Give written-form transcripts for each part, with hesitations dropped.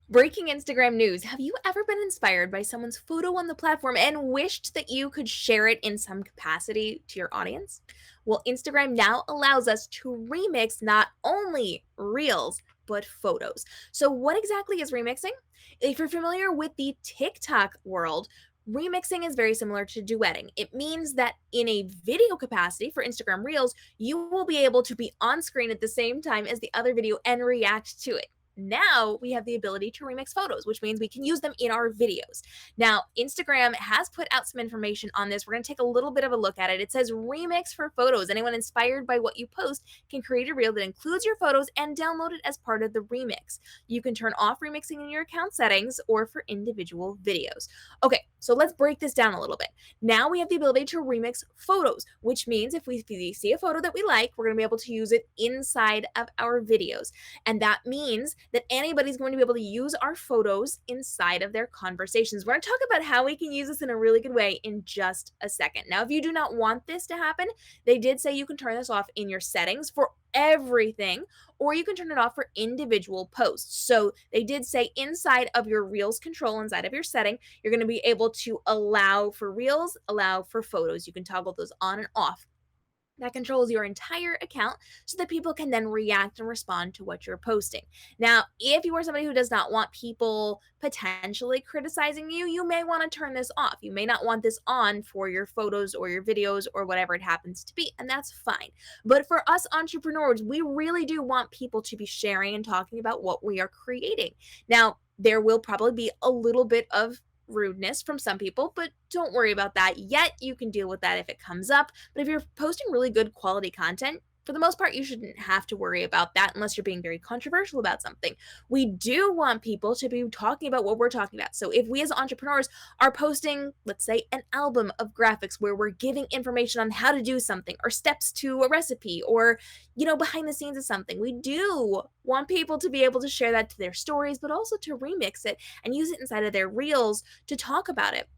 Breaking Instagram news. Have you ever been inspired by someone's photo on the platform and wished that you could share it in some capacity to your audience? Well, Instagram now allows us to remix not only reels, but photos. So, what exactly is remixing? If you're familiar with the TikTok world, remixing is very similar to duetting. It means that in a video capacity for Instagram Reels, you will be able to be on screen at the same time as the other video and react to it. Now we have the ability to remix photos, which means we can use them in our videos. Now, Instagram has put out some information on this. We're going to take a little bit of a look at it. It says remix for photos. Anyone inspired by what you post can create a reel that includes your photos and download it as part of the remix. You can turn off remixing in your account settings or for individual videos. Okay, so let's break this down a little bit. Now we have the ability to remix photos, which means if we see a photo that we like, we're going to be able to use it inside of our videos. And that means that anybody's going to be able to use our photos inside of their conversations. We're going to talk about how we can use this in a really good way in just a second. Now, if you do not want this to happen, they did say you can turn this off in your settings for everything, or you can turn it off for individual posts. So they did say inside of your Reels control, inside of your setting, you're going to be able to allow for Reels, allow for photos. You can toggle those on and off. That controls your entire account so that people can then react and respond to what you're posting. Now, if you are somebody who does not want people potentially criticizing you, you may want to turn this off. You may not want this on for your photos or your videos or whatever it happens to be, and that's fine. But for us entrepreneurs, we really do want people to be sharing and talking about what we are creating. Now, there will probably be a little bit of rudeness from some people, but don't worry about that yet. You can deal with that if it comes up. But if you're posting really good quality content, for the most part, you shouldn't have to worry about that unless you're being very controversial about something. We do want people to be talking about what we're talking about. So if we as entrepreneurs are posting, let's say, an album of graphics where we're giving information on how to do something or steps to a recipe or, behind the scenes of something, we do want people to be able to share that to their stories, but also to remix it and use it inside of their reels to talk about it.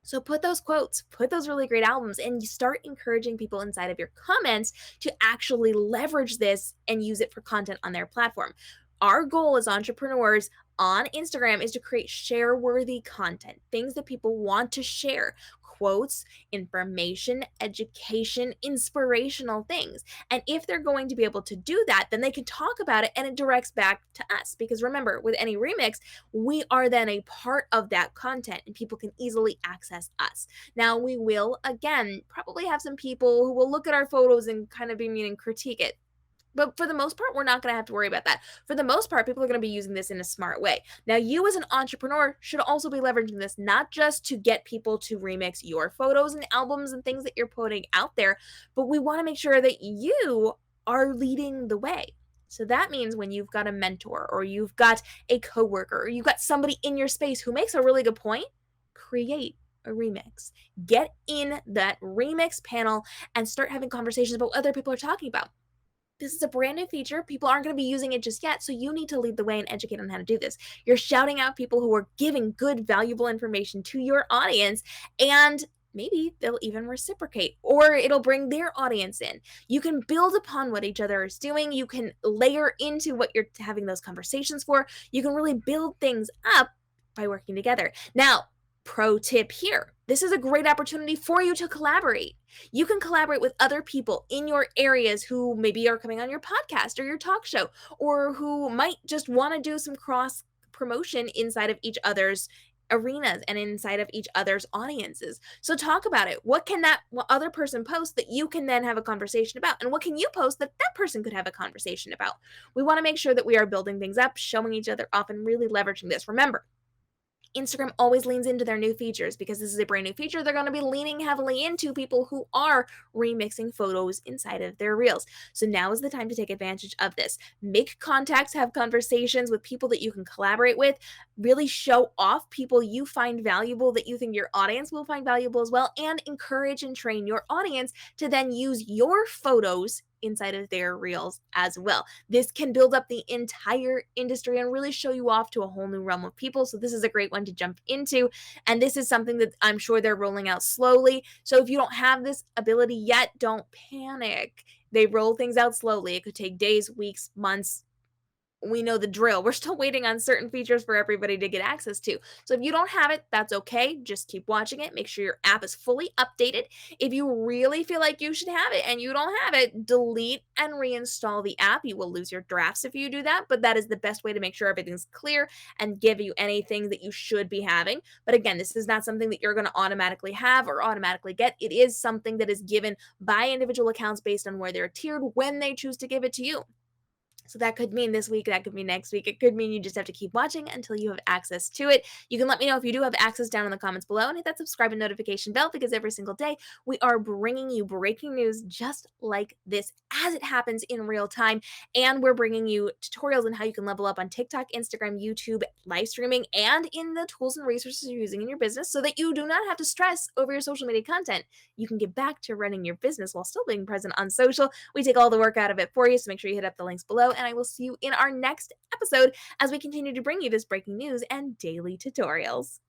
So put those quotes, put those really great albums, and you start encouraging people inside of your comments to actually leverage this and use it for content on their platform. Our goal as entrepreneurs on Instagram is to create share worthy content, things that people want to share, quotes, information, education, inspirational things. And if they're going to be able to do that, then they can talk about it and it directs back to us. Because remember, with any remix, we are then a part of that content and people can easily access us. Now, we will, again, probably have some people who will look at our photos and kind of be mean and critique it. But for the most part, we're not going to have to worry about that. For the most part, people are going to be using this in a smart way. Now, you as an entrepreneur should also be leveraging this not just to get people to remix your photos and albums and things that you're putting out there, but we want to make sure that you are leading the way. So that means when you've got a mentor or you've got a coworker or you've got somebody in your space who makes a really good point, create a remix. Get in that remix panel and start having conversations about what other people are talking about. This is a brand new feature. People aren't going to be using it just yet. So you need to lead the way and educate on how to do this. You're shouting out people who are giving good, valuable information to your audience, and maybe they'll even reciprocate or it'll bring their audience in. You can build upon what each other is doing. You can layer into what you're having those conversations for. You can really build things up by working together. Now, pro tip here, this is a great opportunity for you to collaborate. You can collaborate with other people in your areas who maybe are coming on your podcast or your talk show, or who might just want to do some cross promotion inside of each other's arenas and inside of each other's audiences. So talk about it. What can that other person post that you can then have a conversation about? And what can you post that that person could have a conversation about? We want to make sure that we are building things up, showing each other off, and really leveraging this. Remember, Instagram always leans into their new features because this is a brand new feature. They're going to be leaning heavily into people who are remixing photos inside of their reels. So now is the time to take advantage of this. Make contacts, have conversations with people that you can collaborate with, really show off people you find valuable that you think your audience will find valuable as well, and encourage and train your audience to then use your photos inside of their reels as well. This can build up the entire industry and really show you off to a whole new realm of people. So this is a great one to jump into. And this is something that I'm sure they're rolling out slowly. So if you don't have this ability yet, don't panic. They roll things out slowly. It could take days, weeks, months, we know the drill. We're still waiting on certain features for everybody to get access to. So if you don't have it, that's okay. Just keep watching it. Make sure your app is fully updated. If you really feel like you should have it and you don't have it, delete and reinstall the app. You will lose your drafts if you do that, but that is the best way to make sure everything's clear and give you anything that you should be having. But again, this is not something that you're going to automatically have or automatically get. It is something that is given by individual accounts based on where they're tiered when they choose to give it to you. So that could mean this week, that could mean next week. It could mean you just have to keep watching until you have access to it. You can let me know if you do have access down in the comments below, and hit that subscribe and notification bell, because every single day we are bringing you breaking news just like this as it happens in real time. And we're bringing you tutorials on how you can level up on TikTok, Instagram, YouTube, live streaming, and in the tools and resources you're using in your business, so that you do not have to stress over your social media content. You can get back to running your business while still being present on social. We take all the work out of it for you, so make sure you hit up the links below, and I will see you in our next episode as we continue to bring you this breaking news and daily tutorials.